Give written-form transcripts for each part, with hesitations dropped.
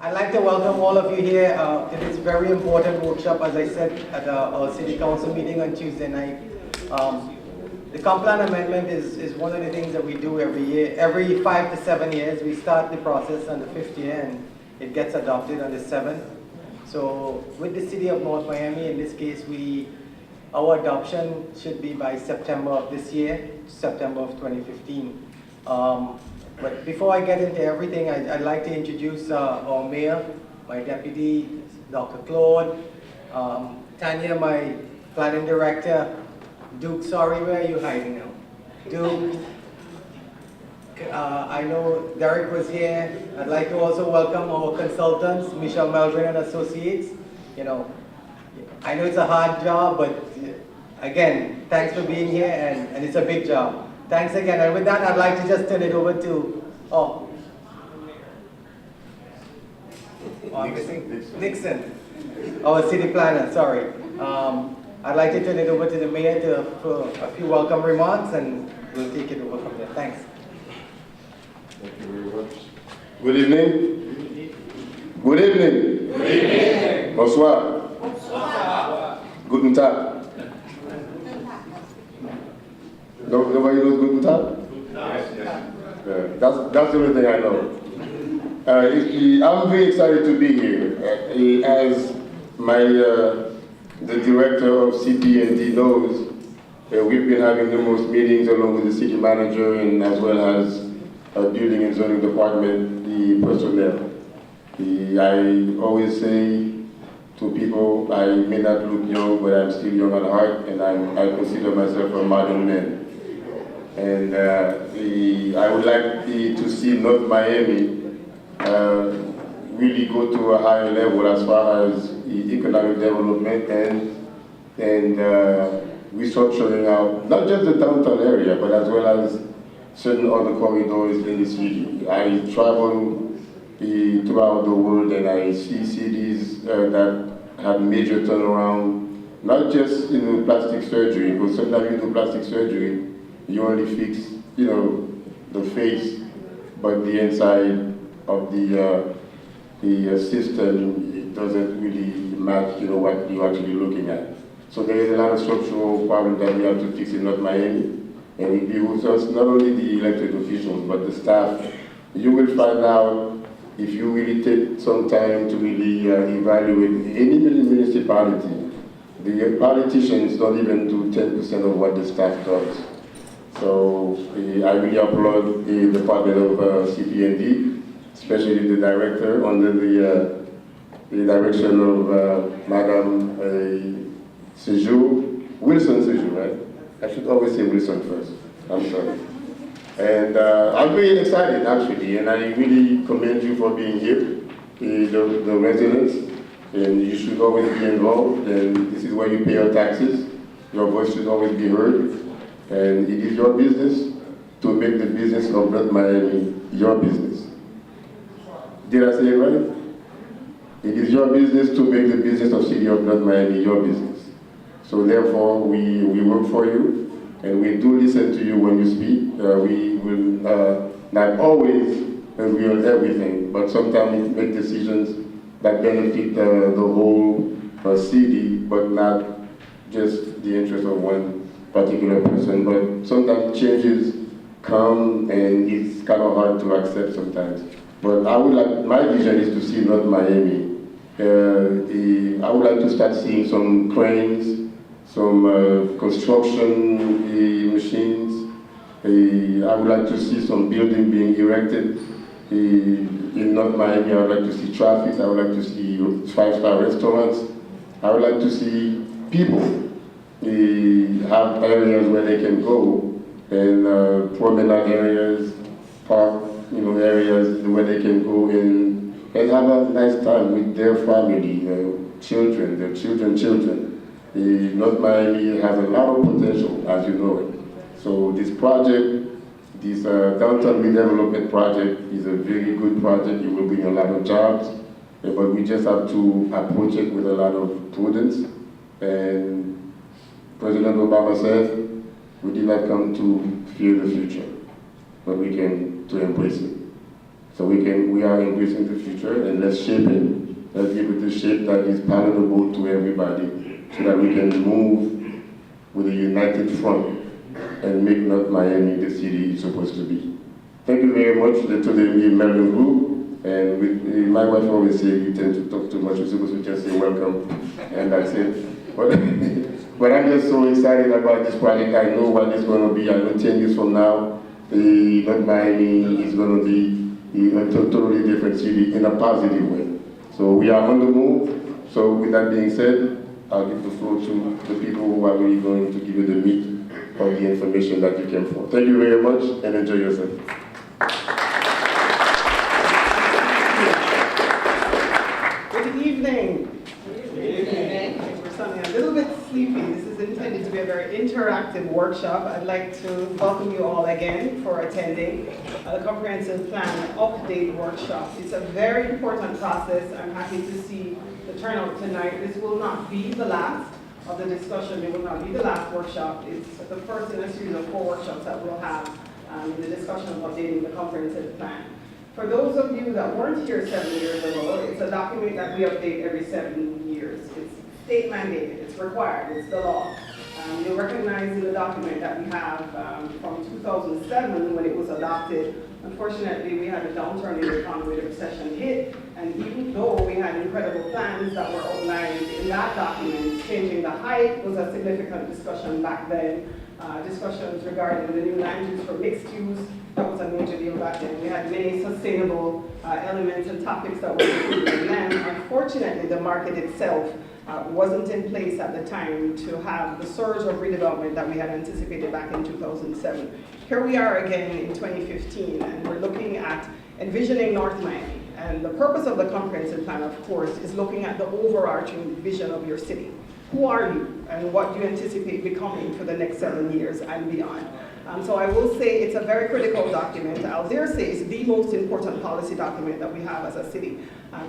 I'd like to welcome all of you here to this very important workshop, as I said at our City Council meeting on Tuesday night. The comp plan amendment is one of the things that we do every year. Every 5 to 7 years, we start the process on the 5th year and it gets adopted on the 7th. So with the City of North Miami, in this case, our adoption should be by September of this year, September of 2015. But before I get into everything, I'd like to introduce our mayor, my deputy, Dr. Claude, Tanya, my planning director, Duke, sorry, where are you hiding now? Duke, I know Derek was here. I'd like to also welcome our consultants, Michelle Melvin and Associates. You know, I know it's a hard job, but again, thanks for being here, and it's a big job. Thanks again, and with that, I'd like to just turn it over to, Nixon, our city planner, sorry. I'd like to turn it over to the mayor for a few welcome remarks, and we'll take it over from there. Thanks. Thank you very much. Good evening. Good evening. Good evening. Bonsoir. Bonsoir. Guten Tag. Nobody knows Guten Tag? Yes. That's the only thing I know. I'm very excited to be here. As the director of CP&D knows, we've been having numerous meetings along with the city manager and as well as building and zoning department, the personnel. I always say to people, I may not look young, but I'm still young at heart, and I consider myself a modern man. And I would like to see North Miami really go to a higher level as far as economic development and restructuring out, not just the downtown area, but as well as certain other corridors in the city. I travel throughout the world and I see cities that have major turnaround, not just plastic surgery, because sometimes you do plastic surgery, you only fix, the face, but the inside of the system, it doesn't really match, what you're actually looking at. So there is a lot of structural problems that we have to fix in North Miami, and it behooves us, not only the elected officials, but the staff. You will find out, if you really take some time to really evaluate any municipality, the politicians don't even do 10% of what the staff does. So I really applaud the Department of CP&D, especially the director under the direction of Madame Wilson Sejour, right? I should always say Wilson first, I'm sorry. And I'm very excited actually, and I really commend you for being here, the residents, and you should always be involved, and this is where you pay your taxes. Your voice should always be heard. And it is your business to make the business of North Miami your business. Did I say it right? It is your business to make the business of City of North Miami your business. So therefore, we work for you, and we do listen to you when you speak. We will not always agree on everything, but sometimes we make decisions that benefit the whole city, but not just the interest of one particular person. But sometimes changes come and it's kind of hard to accept sometimes. But I would like, my vision is to see North Miami. I would like to start seeing some cranes, some construction machines. I would like to see some building being erected in North Miami. I would like to see traffic. I would like to see 5-star restaurants. I would like to see people have areas where they can go, and promenade areas, park, areas where they can go in and have a nice time with their family, their children, children. North Miami has a lot of potential, as you know it. So this project, this downtown redevelopment project is a very good project. It will bring a lot of jobs, but we just have to approach it with a lot of prudence. And President Obama said, we did not come to fear the future, but we came to embrace it. So So we are embracing the future, and let's shape it. Let's give it a shape that is palatable to everybody so that we can move with a united front and make North Miami the city it's supposed to be. Thank you very much to the Melbourne group. And my wife always says you tend to talk too much, you're supposed to just say welcome, and that's it. But I'm just so excited about this project. I know what it's going to be. I know 10 years from now, North Miami is going to be a totally different city in a positive way. So we are on the move. So with that being said, I'll give the floor to the people who are really going to give you the meat of the information that you came for. Thank you very much and enjoy yourself. Good evening. We're sounding a little bit sleepy. This is intended to be a very interactive workshop. I'd like to welcome you all again for attending the Comprehensive Plan Update Workshop. It's a very important process. I'm happy to see the turnout tonight. This will not be the last of the discussion. It will not be the last workshop. It's the first in a series of 4 workshops that we'll have in the discussion of updating the comprehensive plan. For those of you that weren't here 7 years ago, it's a document that we update every 7 years. It's state mandated, it's required, it's the law. You'll recognize in the document that we have from 2007 when it was adopted. Unfortunately, we had a downturn in the economy, the recession hit, and even though we had incredible plans that were outlined in that document, changing the height was a significant discussion back then. Discussions regarding the new land use for mixed use, that was a major deal back then. We had many sustainable elements and topics that were included in them. Unfortunately, the market itself wasn't in place at the time to have the surge of redevelopment that we had anticipated back in 2007. Here we are again in 2015, and we're looking at envisioning North Miami. And the purpose of the comprehensive plan, of course, is looking at the overarching vision of your city. Who are you, and what do you anticipate becoming for the next 7 years and beyond? So I will say it's a very critical document. I'll dare say it's the most important policy document that we have as a city.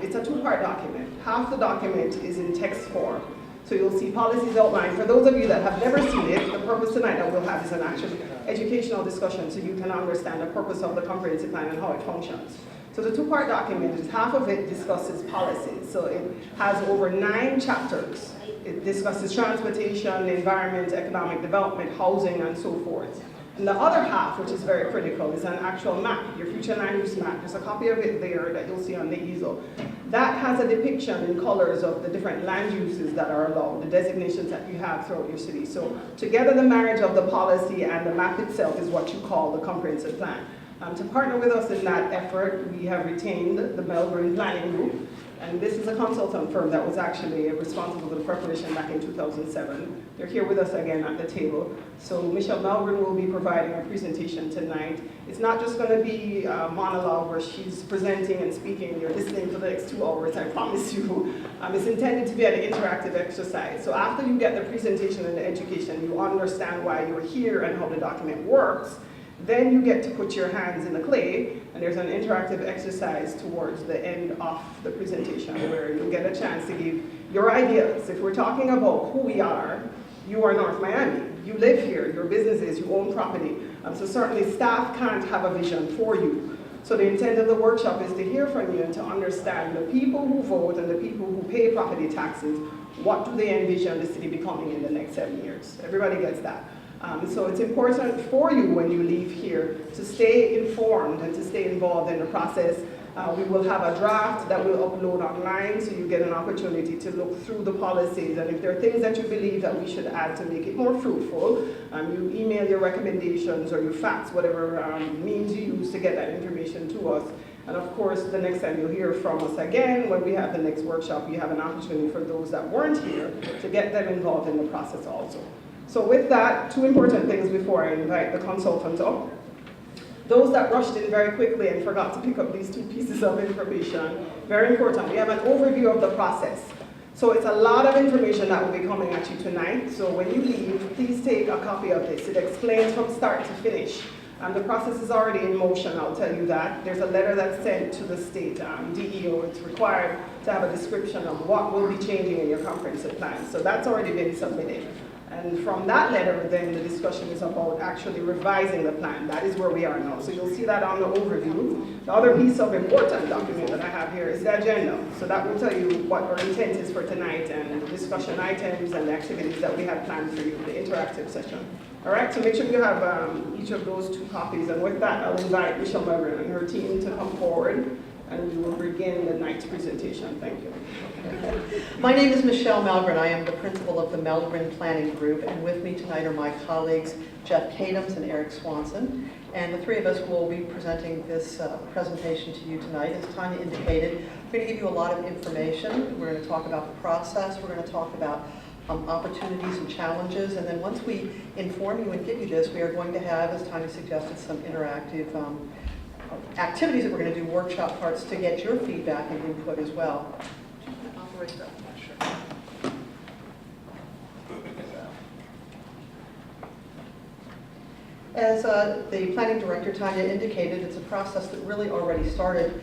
It's a 2-part document. Half the document is in text form. So you'll see policies outlined. For those of you that have never seen it, the purpose tonight that we'll have is an actual educational discussion so you can understand the purpose of the comprehensive plan and how it functions. So the 2-part document is half of it discusses policies. So it has over 9 chapters. It discusses transportation, environment, economic development, housing, and so forth. And the other half, which is very critical, is an actual map, your future land use map. There's a copy of it there that you'll see on the easel. That has a depiction in colors of the different land uses that are allowed, the designations that you have throughout your city. So together the marriage of the policy and the map itself is what you call the comprehensive plan. To partner with us in that effort, we have retained the Melbourne Planning Group. And this is a consultant firm that was actually responsible for the preparation back in 2007. They're here with us again at the table. So Michelle Melbourne will be providing a presentation tonight. It's not just going to be a monologue where she's presenting and speaking and you're listening for the next 2 hours, I promise you. It's intended to be an interactive exercise. So after you get the presentation and the education, you understand why you're here and how the document works. Then you get to put your hands in the clay, and there's an interactive exercise towards the end of the presentation where you'll get a chance to give your ideas. If we're talking about who we are, you are North Miami. You live here, your businesses, you own property. So certainly staff can't have a vision for you. So the intent of the workshop is to hear from you and to understand the people who vote and the people who pay property taxes, what do they envision the city becoming in the next 7 years? Everybody gets that. So it's important for you when you leave here to stay informed and to stay involved in the process. We will have a draft that we'll upload online so you get an opportunity to look through the policies, and if there are things that you believe that we should add to make it more fruitful, you email your recommendations or you fax whatever means you use to get that information to us. And of course, the next time you'll hear from us again, when we have the next workshop, you have an opportunity for those that weren't here to get them involved in the process also. So with that, 2 important things before I invite the consultant up. Those that rushed in very quickly and forgot to pick up these 2 pieces of information, very important. We have an overview of the process. So it's a lot of information that will be coming at you tonight. So when you leave, please take a copy of this. It explains from start to finish. The process is already in motion, I'll tell you that. There's a letter that's sent to the state DEO. It's required to have a description of what will be changing in your comprehensive plan. So that's already been submitted. And from that letter, then the discussion is about actually revising the plan. That is where we are now. So you'll see that on the overview. The other piece of important document that I have here is the agenda. So that will tell you what our intent is for tonight and the discussion items and the activities that we have planned for you, the interactive session. All right, so make sure you have each of those 2 copies. And with that, I'll invite Michelle Melgren and her team to come forward, and we will begin the night's presentation. Thank you. My name is Michelle Melgren. I am the principal of the Melgren Planning Group, and with me tonight are my colleagues Jeff Kadams and Eric Swanson. And the 3 of us will be presenting this presentation to you tonight. As Tanya indicated, we're going to give you a lot of information. We're going to talk about the process. We're going to talk about opportunities and challenges. And then once we inform you and give you this, we are going to have, as Tanya suggested, some interactive activities that we're going to do, workshop parts, to get your feedback and input as well. As the planning director, Tanya, indicated, it's a process that really already started.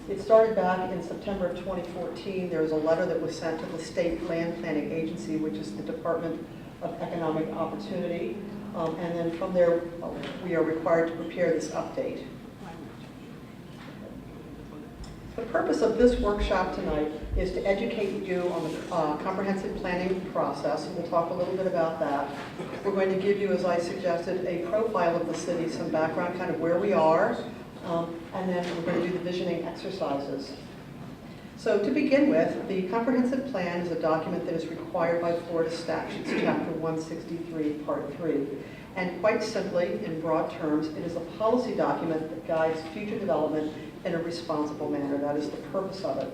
It started back in September of 2014. There was a letter that was sent to the State Land Planning Agency, which is the Department of Economic Opportunity. And then from there, we are required to prepare this update. The purpose of this workshop tonight is to educate you on the comprehensive planning process, and we'll talk a little bit about that. We're going to give you, as I suggested, a profile of the city, some background, kind of where we are, and then we're going to do the visioning exercises. So to begin with, the comprehensive plan is a document that is required by Florida statutes, Chapter 163, Part 3. And quite simply, in broad terms, it is a policy document that guides future development in a responsible manner. That is the purpose of it.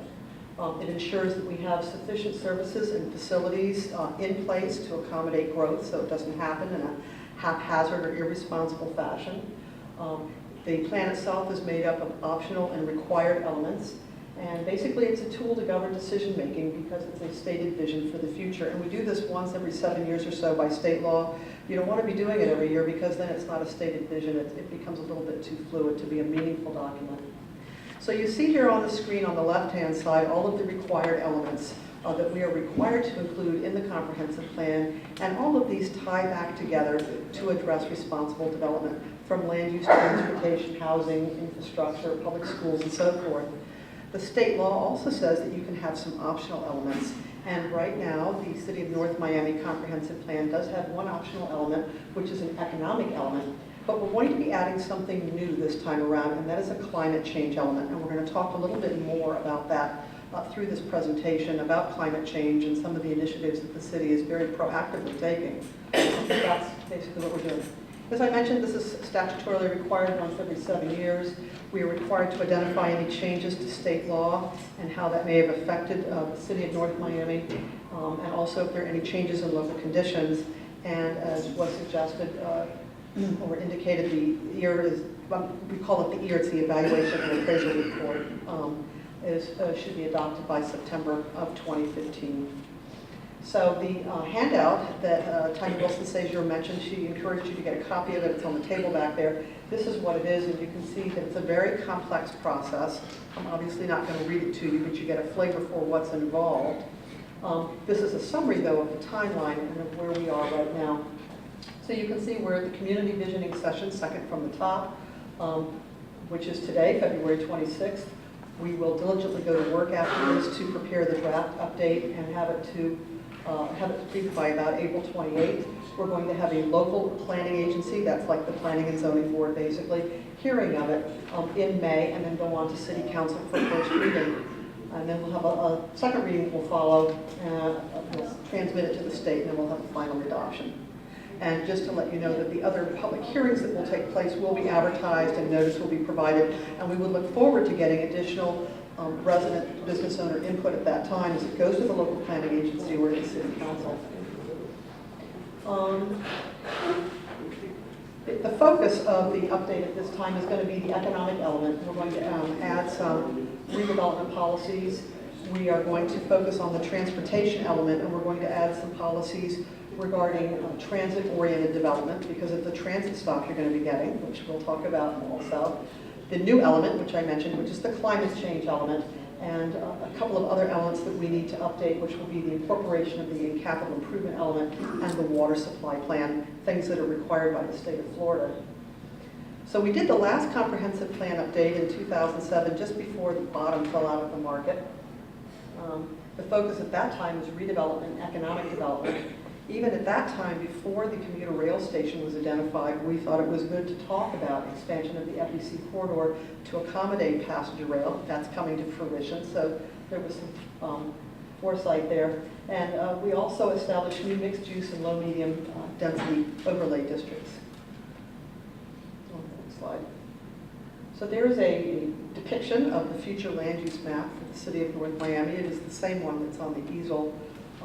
It ensures that we have sufficient services and facilities in place to accommodate growth, so it doesn't happen in a haphazard or irresponsible fashion. The plan itself is made up of optional and required elements, and basically it's a tool to govern decision making because it's a stated vision for the future. And we do this once every 7 years or so by state law. You don't want to be doing it every year because then it's not a stated vision. It becomes a little bit too fluid to be a meaningful document. So you see here on the screen on the left-hand side all of the required elements that we are required to include in the comprehensive plan, and all of these tie back together to address responsible development, from land use, transportation, housing, infrastructure, public schools, and so forth. The state law also says that you can have some optional elements, and right now the City of North Miami Comprehensive Plan does have one optional element, which is an economic element. But we're going to be adding something new this time around, and that is a climate change element. And we're going to talk a little bit more about that through this presentation, about climate change and some of the initiatives that the city is very proactively taking. That's basically what we're doing. As I mentioned, this is statutorily required once every 7 years. We are required to identify any changes to state law and how that may have affected the City of North Miami, and also if there are any changes in local conditions. And as was suggested, or indicated, the EAR is, we call it the EAR, it's the Evaluation and Appraisal Report, should be adopted by September of 2015. So the handout that Tanya Wilson-Sazier mentioned, she encouraged you to get a copy of it. It's on the table back there. This is what it is, and you can see that it's a very complex process. I'm obviously not going to read it to you, but you get a flavor for what's involved. This is a summary, though, of the timeline and of where we are right now. So you can see we're at the community visioning session, second from the top, which is today, February 26th. We will diligently go to work after this to prepare the draft update and have it completed by about April 28th. We're going to have a local planning agency, that's like the Planning and Zoning Board basically, hearing of it in May, and then go on to City Council for first reading. And then we'll have a second reading will follow, we'll transmit it to the state, and then we'll have a final adoption. And just to let you know that the other public hearings that will take place will be advertised and notice will be provided, and we would look forward to getting additional resident business owner input at that time as it goes to the local planning agency or to the City Council. The focus of the update at this time is going to be the economic element. We're going to add some redevelopment policies. We are going to focus on the transportation element, and we're going to add some policies regarding transit-oriented development because of the transit stop you're going to be getting, which we'll talk about also. The new element, which I mentioned, which is the climate change element, and a couple of other elements that we need to update, which will be the incorporation of the capital improvement element and the water supply plan, things that are required by the state of Florida. So we did the last comprehensive plan update in 2007, just before the bottom fell out of the market. The focus at that time was redevelopment and economic development. Even at that time, before the commuter rail station was identified, we thought it was good to talk about expansion of the FEC corridor to accommodate passenger rail. That's coming to fruition, so there was some foresight there. And we also established new mixed-use and low-medium density overlay districts. On the next slide. So there's a depiction of the future land use map for the city of North Miami. It is the same one that's on the easel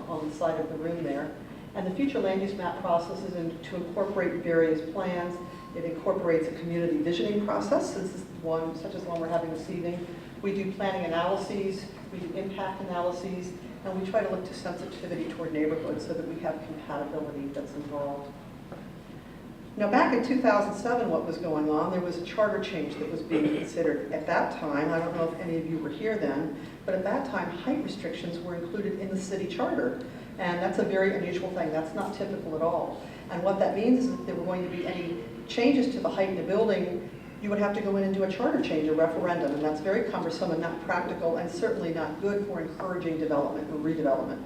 on the side of the room there. And the future land use map process is to incorporate various plans. It incorporates a community visioning process, such as the one we're having this evening. We do planning analyses, we do impact analyses, and we try to look to sensitivity toward neighborhoods so that we have compatibility that's involved. Now, back in 2007, what was going on, there was a charter change that was being considered at that time. I don't know if any of you were here then, but at that time, height restrictions were included in the city charter. And that's a very unusual thing. That's not typical at all. And what that means is if there were going to be any changes to the height in a building, you would have to go in and do a charter change, a referendum, and that's very cumbersome and not practical and certainly not good for encouraging development or redevelopment.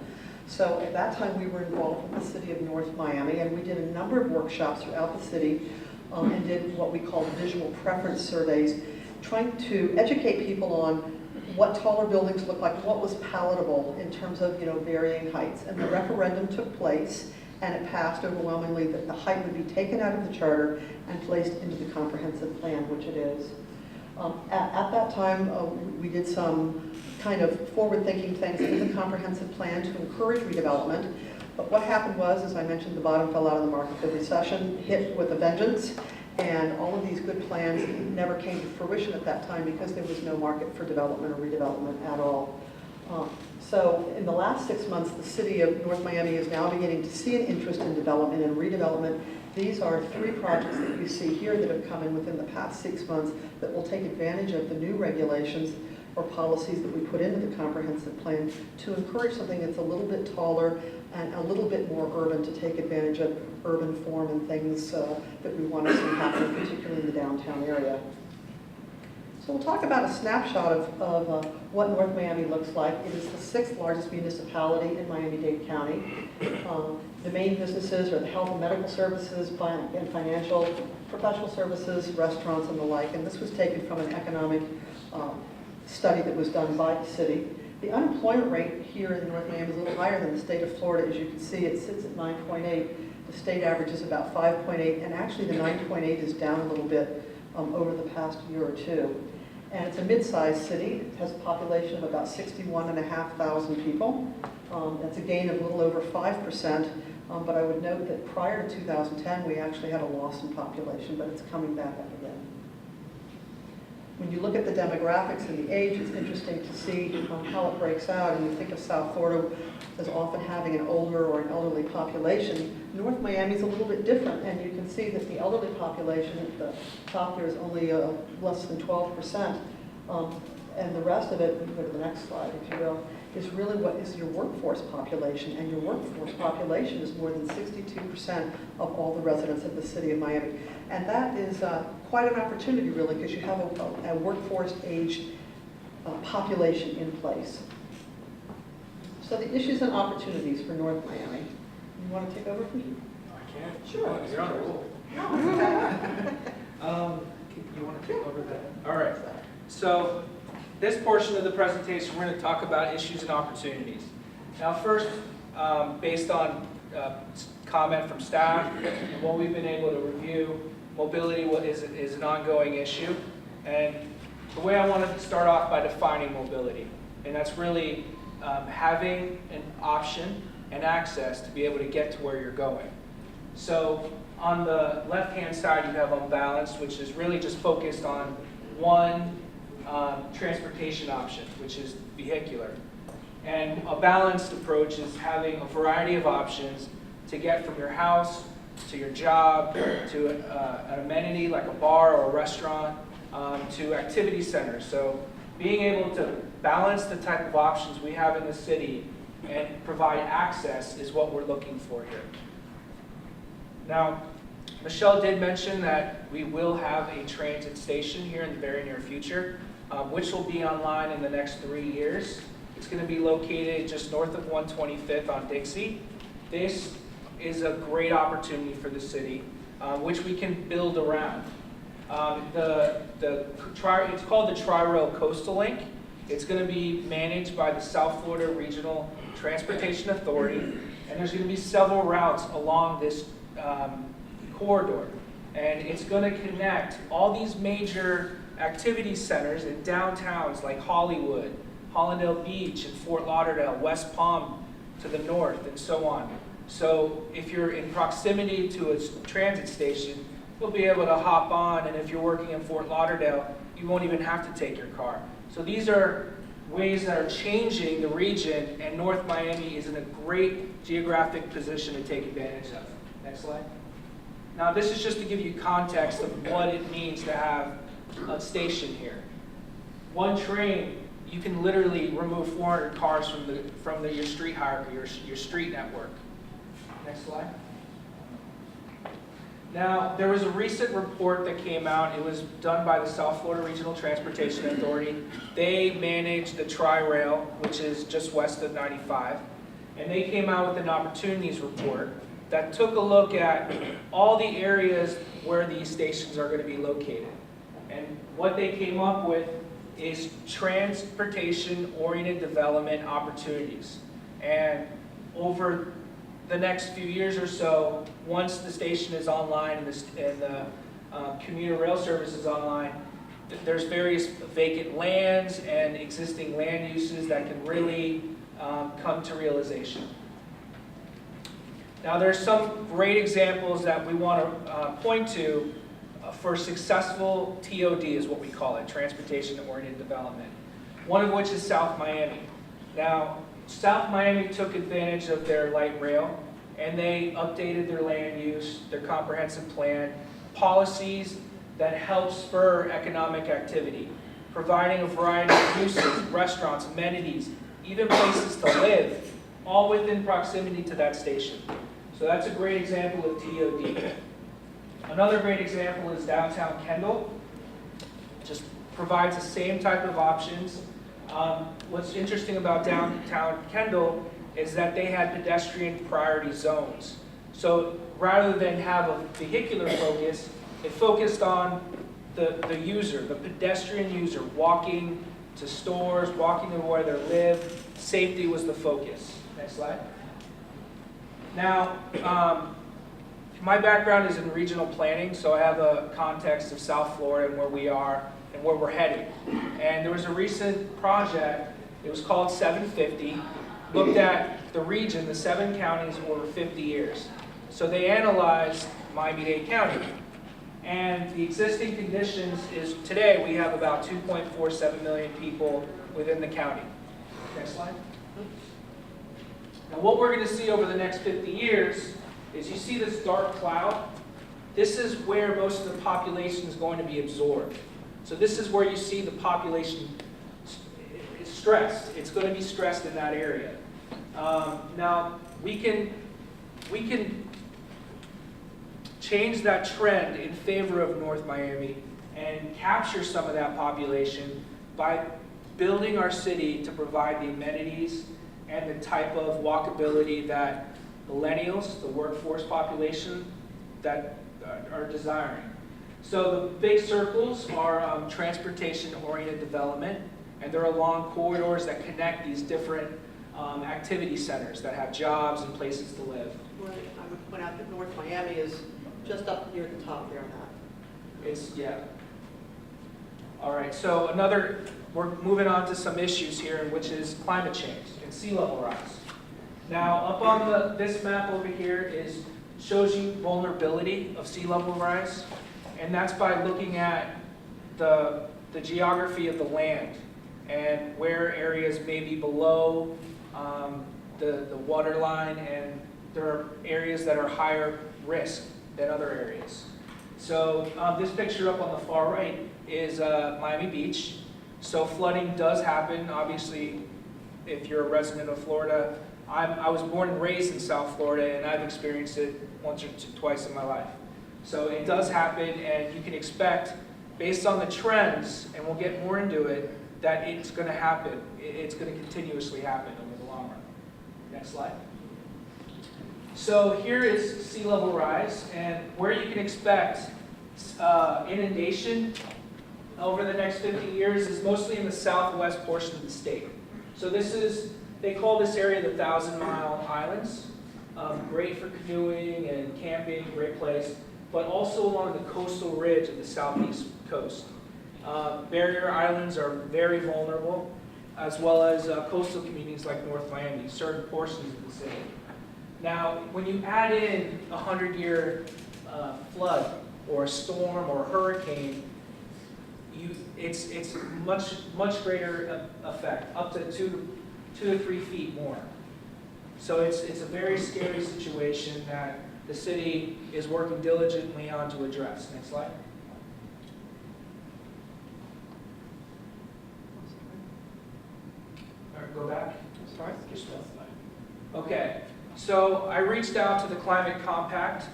So at that time, we were involved with the city of North Miami, and we did a number of workshops throughout the city and did what we call visual preference surveys, trying to educate people on what taller buildings look like, what was palatable in terms of varying heights. And the referendum took place, and it passed overwhelmingly that the height would be taken out of the charter and placed into the comprehensive plan, which it is. At that time, we did some kind of forward-thinking things in the comprehensive plan to encourage redevelopment. But what happened was, as I mentioned, the bottom fell out of the market. The recession hit with a vengeance, and all of these good plans never came to fruition at that time because there was no market for development or redevelopment at all. So in the last 6 months, the city of North Miami is now beginning to see an interest in development and redevelopment. These are 3 projects that you see here that have come in within the past 6 months that will take advantage of the new regulations or policies that we put into the comprehensive plan to encourage something that's a little bit taller and a little bit more urban to take advantage of urban form and things that we want to see happen, particularly in the downtown area. So we'll talk about a snapshot of what North Miami looks like. It is the 6th largest municipality in Miami-Dade County. The main businesses are the health and medical services and financial, professional services, restaurants, and the like. And this was taken from an economic study that was done by the city. The unemployment rate here in North Miami is a little higher than the state of Florida. As you can see, it sits at 9.8. The state average is about 5.8, and actually the 9.8 is down a little bit over the past year or two. And it's a mid-sized city. It has a population of about 61,500 people. That's a gain of a little over 5%, but I would note that prior to 2010, we actually had a loss in population, but it's coming back up again. When you look at the demographics and the age, it's interesting to see how it breaks out. And you think of South Florida as often having an older or an elderly population. North Miami is a little bit different, and you can see that the elderly population at the top there is only less than 12%. And the rest of it, we can go to the next slide, if you will, is really what is your workforce population. And your workforce population is more than 62% of all the residents of the city of Miami. And that is quite an opportunity, really, because you have a workforce-aged population in place. So the issues and opportunities for North Miami. You want to take over from here? I can. Sure. You're on a roll. You want to take over that? All right. So this portion of the presentation, we're going to talk about issues and opportunities. Now first, based on comment from staff and what we've been able to review, mobility is an ongoing issue. And the way I wanted to start off by defining mobility. And that's really having an option and access to be able to get to where you're going. So on the left-hand side, you have unbalanced, which is really just focused on one transportation option, which is vehicular. And a balanced approach is having a variety of options to get from your house to your job, to an amenity like a bar or a restaurant, to activity centers. So being able to balance the type of options we have in the city and provide access is what we're looking for here. Now, Michelle did mention that we will have a transit station here in the very near future, which will be online in the next 3 years. It's going to be located just north of 125th on Dixie. This is a great opportunity for the city, which we can build around. It's called the Tri-Rail Coastal Link. It's going to be managed by the South Florida Regional Transportation Authority, and there's going to be several routes along this corridor. And it's going to connect all these major activity centers in downtowns like Hollywood, Hollandale Beach, and Fort Lauderdale, West Palm to the north, and so on. So if you're in proximity to a transit station, you'll be able to hop on, and if you're working in Fort Lauderdale, you won't even have to take your car. So these are ways that are changing the region, and North Miami is in a great geographic position to take advantage of. Next slide. Now this is just to give you context of what it means to have a station here. One train, you can literally remove 400 cars from your street hierarchy, your street network. Next slide. Now, there was a recent report that came out. It was done by the South Florida Regional Transportation Authority. They manage the Tri-Rail, which is just west of 95. And they came out with an opportunities report that took a look at all the areas where these stations are going to be located. And what they came up with is transportation-oriented development opportunities. And over the next few years or so, once the station is online and the commuter rail service is online, there's various vacant lands and existing land uses that can really come to realization. Now there's some great examples that we want to point to for successful TOD is what we call it, transportation-oriented development. One of which is South Miami. Now, South Miami took advantage of their light rail, and they updated their land use, their comprehensive plan, policies that help spur economic activity, providing a variety of uses, restaurants, amenities, even places to live, all within proximity to that station. So that's a great example of TOD. Another great example is downtown Kendall. Just provides the same type of options. What's interesting about downtown Kendall is that they had pedestrian priority zones. So rather than have a vehicular focus, it focused on the user, the pedestrian user, walking to stores, walking to where they live. Safety was the focus. Next slide. Now, my background is in regional planning, so I have a context of South Florida and where we are and where we're heading. And there was a recent project, it was called 750, looked at the region, the 7 counties over 50 years. So they analyzed Miami-Dade County. And the existing conditions is today we have about 2.47 million people within the county. Next slide. Now what we're going to see over the next 50 years is you see this dark cloud. This is where most of the population is going to be absorbed. So this is where you see the population is stressed. It's going to be stressed in that area. Now we can change that trend in favor of North Miami and capture some of that population by building our city to provide the amenities and the type of walkability that millennials, the workforce population, that are desiring. So the big circles are transportation-oriented development, and they're along corridors that connect these different activity centers that have jobs and places to live. Right. I would point out that North Miami is just up near the top there on that. It's, yeah. All right, so we're moving on to some issues here, which is climate change and sea level rise. Now, up on this map over here shows you vulnerability of sea level rise, and that's by looking at the geography of the land and where areas may be below the water line, and there are areas that are higher risk than other areas. So this picture up on the far right is Miami Beach. So flooding does happen. Obviously, if you're a resident of Florida, I was born and raised in South Florida, and I've experienced it once or twice in my life. So it does happen, and you can expect, based on the trends, and we'll get more into it, that it's going to happen. It's going to continuously happen over the long run. Next slide. So here is sea level rise, and where you can expect inundation over the next 50 years is mostly in the southwest portion of the state. So this is, they call this area the 1,000-mile islands. Great for canoeing and camping, great place, but also along the coastal ridge of the southeast coast. Barrier islands are very vulnerable, as well as coastal communities like North Miami, certain portions of the city. Now, when you add in a 100-year flood or a storm or a hurricane, it's much greater effect, up to 2 to 3 feet more. So it's a very scary situation that the city is working diligently on to address. Next slide. All right, go back. Sorry? Okay, so I reached out to the Climate Compact.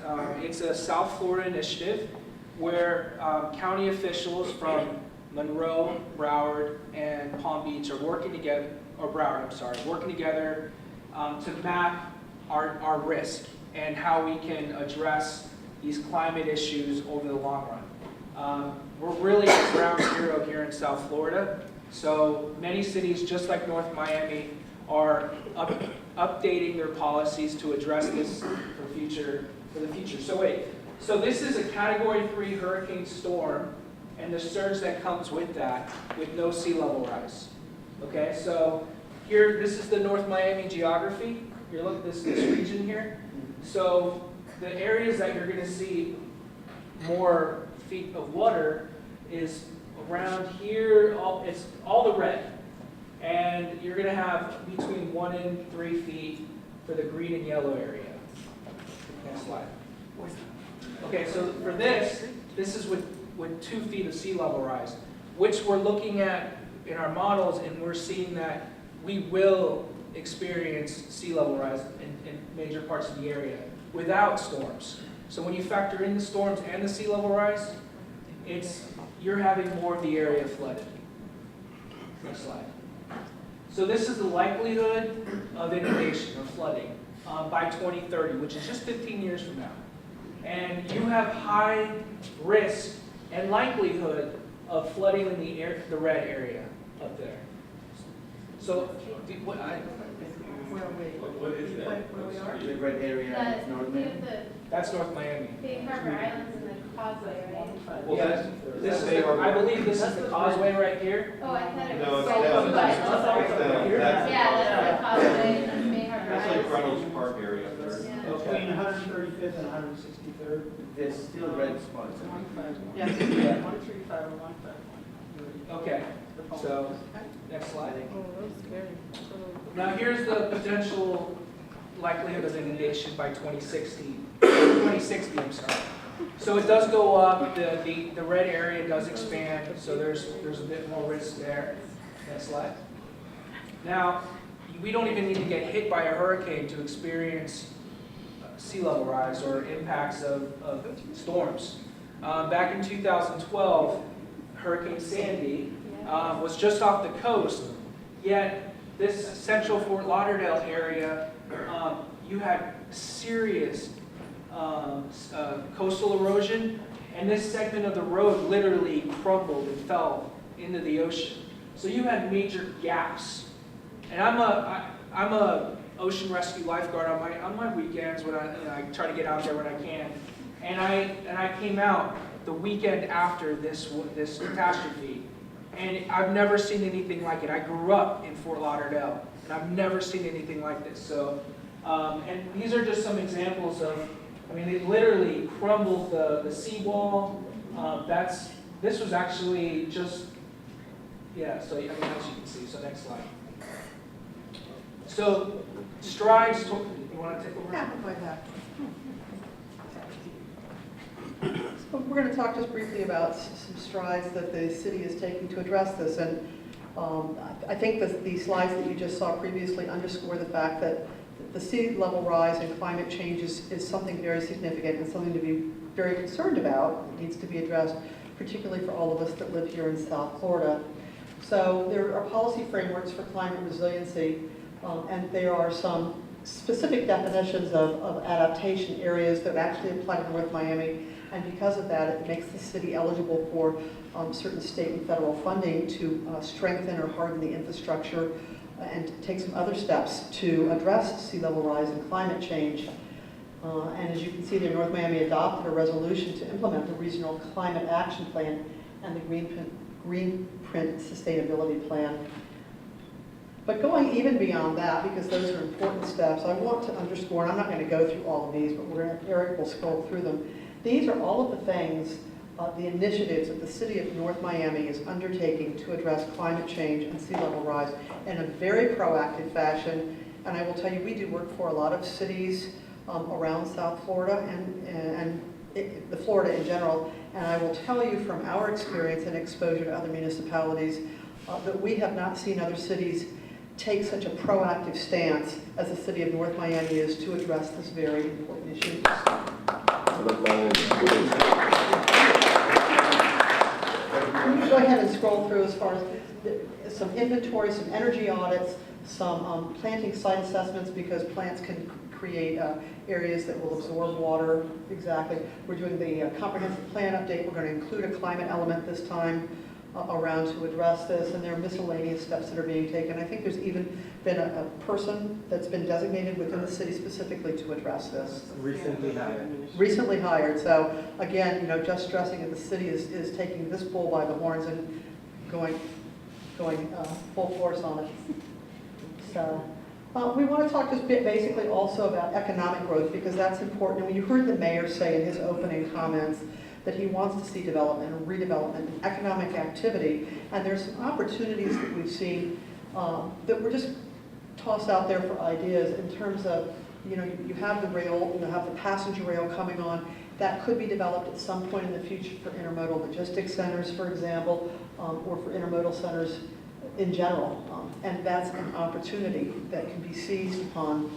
It's a South Florida initiative where county officials from Monroe, Broward, and Palm Beach are working together, or Broward, I'm sorry, working together to map our risk and how we can address these climate issues over the long run. We're really at ground zero here in South Florida. So many cities, just like North Miami, are updating their policies to address this for the future. So this is a Category 3 hurricane storm, and the surge that comes with that, with no sea level rise. Okay, so here, this is the North Miami geography. You're looking at this region here. So the areas that you're going to see more feet of water is around here. It's all the red. And you're going to have between 1 and 3 feet for the green and yellow area. Next slide. Okay, so for this is with 2 feet of sea level rise, which we're looking at in our models, and we're seeing that we will experience sea level rise in major parts of the area without storms. So when you factor in the storms and the sea level rise, you're having more of the area flooded. Next slide. So this is the likelihood of inundation or flooding by 2030, which is just 15 years from now. And you have high risk and likelihood of flooding in the red area up there. So What is that? Where we are? The red area That's is North Miami? that's North Miami. Big Harbor Islands and the causeway, right? Well, Yes. I believe this is the causeway right here. Oh, I thought it No, was. it's down. Yeah, that's the causeway and Big Harbor That's like Islands. Reynolds Park area up there. Yeah. Between 135th and 163rd, There's still red spots. Yes, 135 or 151. Okay, so next slide. Oh, that's scary. Now here's the potential likelihood of inundation by 2060, I'm sorry. So it does go up, the red area does expand, so there's a bit more risk there. Next slide. Now, we don't even need to get hit by a hurricane to experience sea level rise or impacts of storms. Back in 2012, Hurricane Sandy was just off the coast, yet this central Fort Lauderdale area, you had serious coastal erosion, and this segment of the road literally crumbled and fell into the ocean. So you had major gaps. And I'm a ocean rescue lifeguard on my weekends when I try to get out there when I can. And I came out the weekend after this catastrophe, and I've never seen anything like it. I grew up in Fort Lauderdale, and I've never seen anything like this. So, and these are just some examples of, it literally crumbled the seawall. This was actually just, yeah, so as you can see, so next slide. So, strides, you want to take over? Yeah, we'll go back. So we're going to talk just briefly about some strides that the city is taking to address this. And I think the slides that you just saw previously underscore the fact that the sea level rise and climate change is something very significant and something to be very concerned about. It needs to be addressed, particularly for all of us that live here in South Florida. So there are policy frameworks for climate resiliency, and there are some specific definitions of adaptation areas that actually apply to North Miami. And because of that, it makes the city eligible for certain state and federal funding to strengthen or harden the infrastructure and take some other steps to address sea level rise and climate change. And as you can see there, North Miami adopted a resolution to implement the Regional Climate Action Plan and the Green Print Sustainability Plan. But going even beyond that, because those are important steps, I want to underscore, and I'm not going to go through all of these, but Eric will scroll through them. These are all of the things, the initiatives that the city of North Miami is undertaking to address climate change and sea level rise in a very proactive fashion. And I will tell you, we do work for a lot of cities around South Florida and the Florida in general. And I will tell you from our experience and exposure to other municipalities that we have not seen other cities take such a proactive stance as the city of North Miami is to address this very important issue. Can you go ahead and scroll through as far as some inventory, some energy audits, some planting site assessments, because plants can create areas that will absorb water. Exactly. We're doing the comprehensive plan update. We're going to include a climate element this time around to address this, and there are miscellaneous steps that are being taken. I think there's even been a person that's been designated within the city specifically to address this. Recently hired. Recently hired. So again, just stressing that the city is taking this bull by the horns and going full force on it. So we want to talk just basically also about economic growth, because that's important. And you heard the mayor say in his opening comments that he wants to see development and redevelopment and economic activity. And there's some opportunities that we've seen that we're just tossed out there for ideas in terms of, you have the rail, you have the passenger rail coming on. That could be developed at some point in the future for intermodal logistics centers, for example, or for intermodal centers in general. And that's an opportunity that can be seized upon.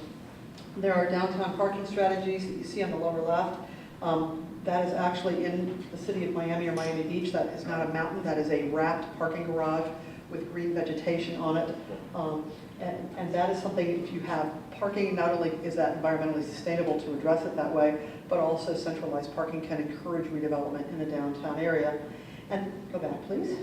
There are downtown parking strategies that you see on the lower left. That is actually in the city of Miami or Miami Beach. That is not a mountain. That is a wrapped parking garage with green vegetation on it. And that is something, if you have parking, not only is that environmentally sustainable to address it that way, but also centralized parking can encourage redevelopment in a downtown area. And go back, please.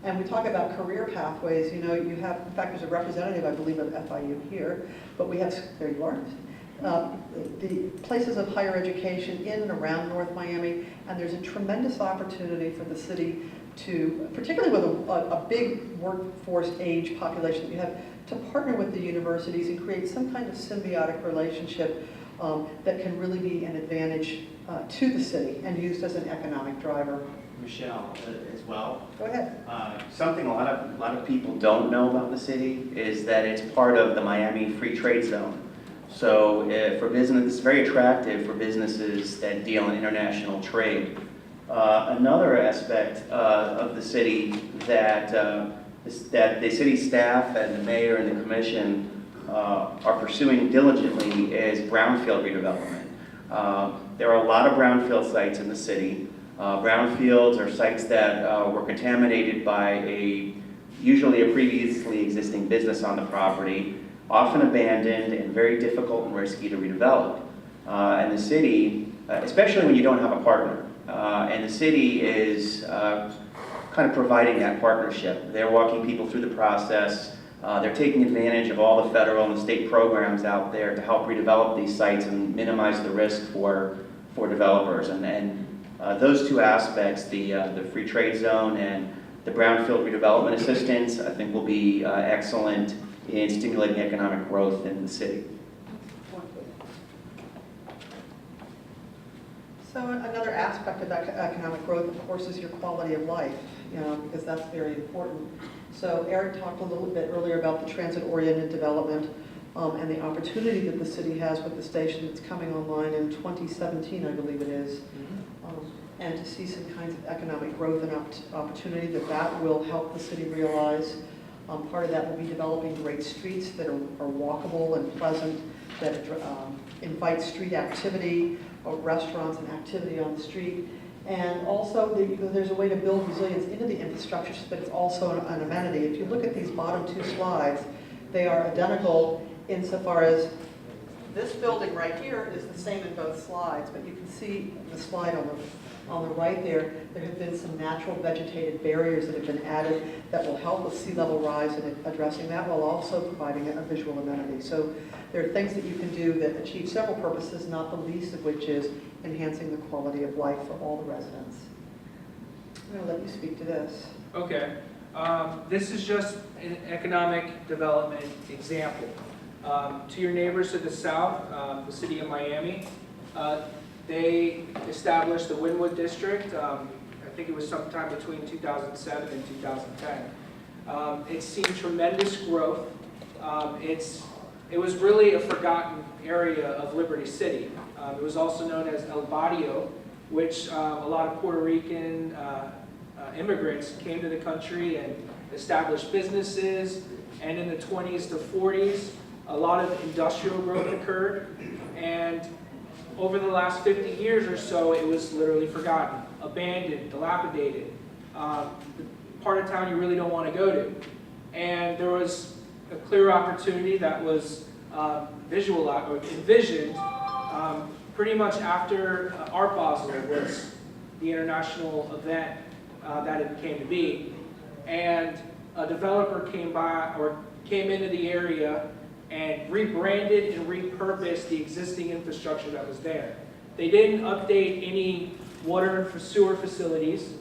And we talk about career pathways. You have, in fact, there's a representative, I believe, of FIU here, but we have, there you are. The places of higher education in and around North Miami, and there's a tremendous opportunity for the city to, particularly with a big workforce age population that you have, to partner with the universities and create some kind of symbiotic relationship that can really be an advantage to the city and used as an economic driver. Michelle, as well. Go ahead. Something a lot of people don't know about the city is that it's part of the Miami Free Trade Zone. So for business, it's very attractive for businesses that deal in international trade. Another aspect of the city that the city staff and the mayor and the commission are pursuing diligently is brownfield redevelopment. There are a lot of brownfield sites in the city. Brownfields are sites that were contaminated by usually a previously existing business on the property, often abandoned and very difficult and risky to redevelop. And the city, especially when you don't have a partner, and the city is kind of providing that partnership. They're walking people through the process. They're taking advantage of all the federal and state programs out there to help redevelop these sites and minimize the risk for developers. And those two aspects, the free trade zone and the brownfield redevelopment assistance, I think will be excellent in stimulating economic growth in the city. So another aspect of economic growth, of course, is your quality of life, because that's very important. So Eric talked a little bit earlier about the transit-oriented development and the opportunity that the city has with the station that's coming online in 2017, I believe it is. And to see some kinds of economic growth and opportunity that will help the city realize. Part of that will be developing great streets that are walkable and pleasant, that invite street activity, or restaurants and activity on the street. And also, there's a way to build resilience into the infrastructure so that it's also an amenity. If you look at these bottom two slides, they are identical insofar as this building right here is the same in both slides, but you can see the slide on the right there have been some natural vegetated barriers that have been added that will help with sea level rise and addressing that while also providing a visual amenity. So there are things that you can do that achieve several purposes, not the least of which is enhancing the quality of life for all the residents. I'm going to let you speak to this. Okay. This is just an economic development example. To your neighbors to the south, the city of Miami, they established the Wynwood District. I think it was sometime between 2007 and 2010. It's seen tremendous growth. It was really a forgotten area of Liberty City. It was also known as El Barrio, which a lot of Puerto Rican immigrants came to the country and established businesses. And in the 20s to 40s, a lot of industrial growth occurred. And over the last 50 years or so, it was literally forgotten, abandoned, dilapidated. Part of town you really don't want to go to. And there was a clear opportunity that was visualized or envisioned pretty much after Art Basel was the international event that it came to be. And a developer came into the area and rebranded and repurposed the existing infrastructure that was there. They didn't update any water and sewer facilities.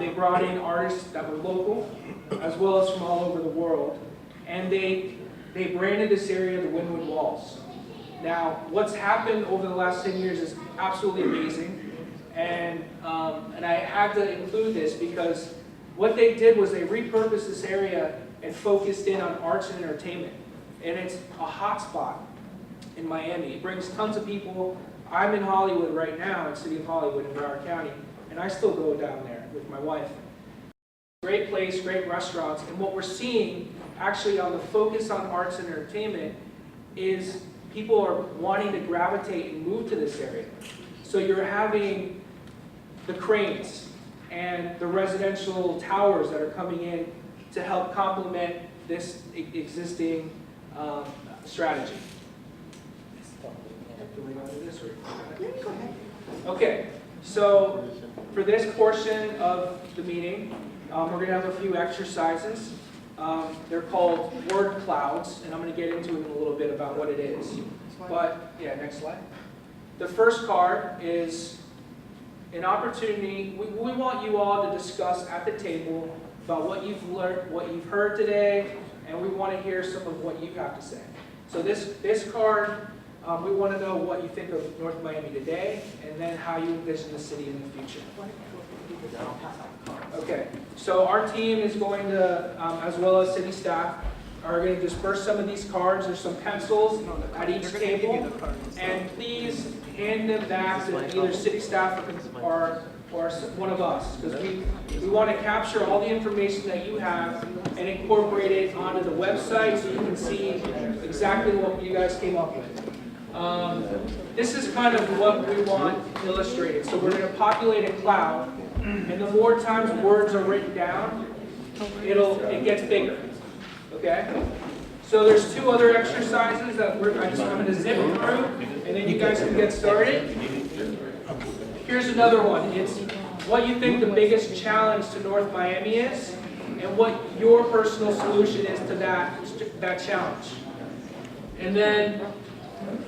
They brought in artists that were local, as well as from all over the world. And they branded this area the Wynwood Walls. Now, what's happened over the last 10 years is absolutely amazing. And I had to include this because what they did was they repurposed this area and focused in on arts and entertainment. And it's a hot spot in Miami. It brings tons of people. I'm in Hollywood right now, in the city of Hollywood in Broward County, and I still go down there with my wife. Great place, great restaurants, and what we're seeing actually on the focus on arts and entertainment is people are wanting to gravitate and move to this area. So you're having the cranes and the residential towers that are coming in to help complement this existing strategy. Okay, so for this portion of the meeting, we're going to have a few exercises. They're called word clouds, and I'm going to get into it in a little bit about what it is. But, yeah, next slide. The first card is an opportunity. We want you all to discuss at the table about what you've learned, what you've heard today, and we want to hear some of what you have to say. So this card, we want to know what you think of North Miami today, and then how you envision the city in the future. Okay, so our team is going to, as well as city staff, are going to disperse some of these cards. There's some pencils at each table, and please hand them back to either city staff or one of us, because we want to capture all the information that you have and incorporate it onto the website so you can see exactly what you guys came up with. This is kind of what we want illustrated. So we're going to populate a cloud, and the more times words are written down, it gets bigger. Okay? So there's two other exercises that I'm going to zip through, and then you guys can get started. Here's another one. It's what you think the biggest challenge to North Miami is, and what your personal solution is to that challenge. And then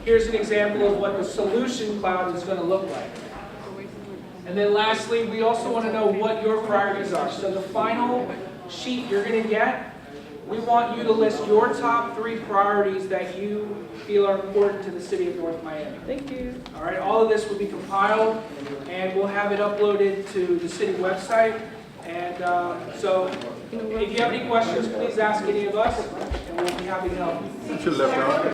here's an example of what the solution cloud is going to look like. And then lastly, we also want to know what your priorities are. So the final sheet you're going to get, we want you to list your top 3 priorities that you feel are important to the city of North Miami. Thank you. All right, all of this will be compiled, and we'll have it uploaded to the city website. And so if you have any questions, please ask any of us, and we'll be happy to help. Put your left arm.